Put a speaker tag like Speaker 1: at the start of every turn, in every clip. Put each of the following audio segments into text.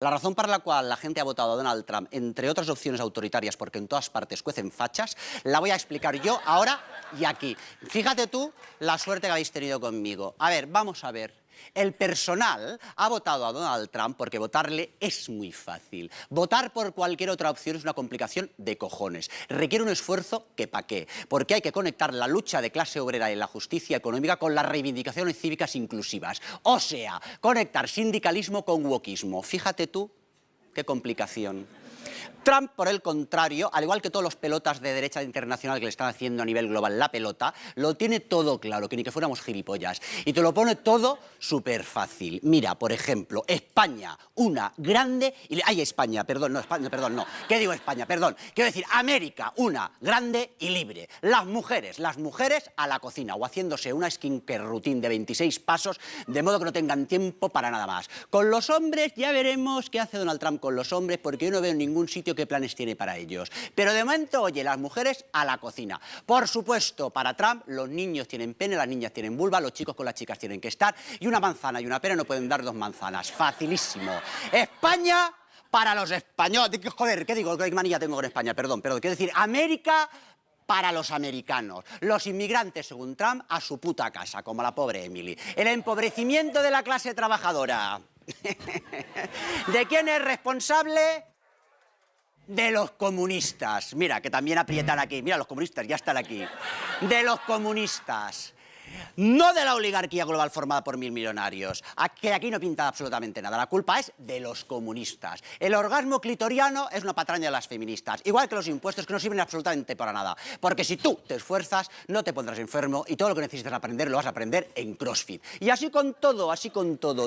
Speaker 1: La razón para la cual la gente ha votado a Donald Trump, entre otras opciones autoritarias, porque en todas partes cuecen fachas, la voy a explicar yo ahora y aquí. Fíjate tú la suerte que habéis tenido conmigo. A ver, vamos a ver. El personal ha votado a Donald Trump porque votarle es muy fácil. Votar por cualquier otra opción es una complicación de cojones. Requiere un esfuerzo que pa' qué. Porque hay que conectar la lucha de clase obrera y la justicia económica con las reivindicaciones cívicas inclusivas. O sea, conectar sindicalismo con wokismo. Fíjate tú qué complicación. Trump, por el contrario, al igual que todos los pelotas de derecha internacional que le están haciendo a nivel global la pelota, lo tiene todo claro, que ni que fuéramos gilipollas. Y te lo pone todo súper fácil. Mira, por ejemplo, España, una grande... Ay, España, perdón, no, España, perdón, no. ¿Qué digo España? Perdón. Quiero decir, América, una grande y libre. Las mujeres a la cocina o haciéndose una skincare routine de 26 pasos, de modo que no tengan tiempo para nada más. Con los hombres ya veremos qué hace Donald Trump con los hombres, porque yo no veo en ningún sitio qué planes tiene para ellos. Pero de momento, oye, las mujeres a la cocina. Por supuesto, para Trump, los niños tienen pene, las niñas tienen vulva, los chicos con las chicas tienen que estar, y una manzana y una pera no pueden dar dos manzanas. Facilísimo. España para los españoles. Joder, ¿qué digo? ¿Qué manía tengo con España? Perdón. Quiero decir, América para los americanos. Los inmigrantes, según Trump, a su puta casa, como la pobre Emily. El empobrecimiento de la clase trabajadora. ¿De quién es responsable? De los comunistas. Mira, que también aprietan aquí. Mira, los comunistas ya están aquí. De los comunistas. No de la oligarquía global formada por 1000 millonarios, que aquí no pinta absolutamente nada. La culpa es de los comunistas. El orgasmo clitoriano es una patraña de las feministas, igual que los impuestos, que no sirven absolutamente para nada. Porque si tú te esfuerzas, no te pondrás enfermo y todo lo que necesitas aprender lo vas a aprender en CrossFit. Y así con todo,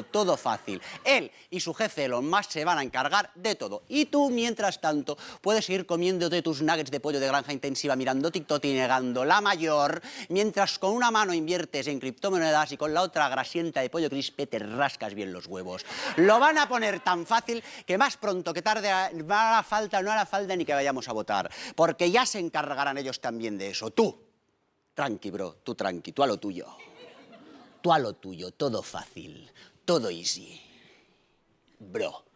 Speaker 1: todo fácil. Él y su jefe Elon Musk se van a encargar de todo. Y tú, mientras tanto, puedes seguir comiéndote tus nuggets de pollo de granja intensiva, mirando TikTok y negando la mayor, mientras con una mano inviertes en criptomonedas y con la otra grasienta de pollo crispe te rascas bien los huevos. Lo van a poner tan fácil que más pronto que tarde no hará falta ni que vayamos a votar, porque ya se encargarán ellos también de eso. Tú, tranqui, bro, tú tranqui, tú a lo tuyo. Tú a lo tuyo, todo fácil, todo easy. Bro.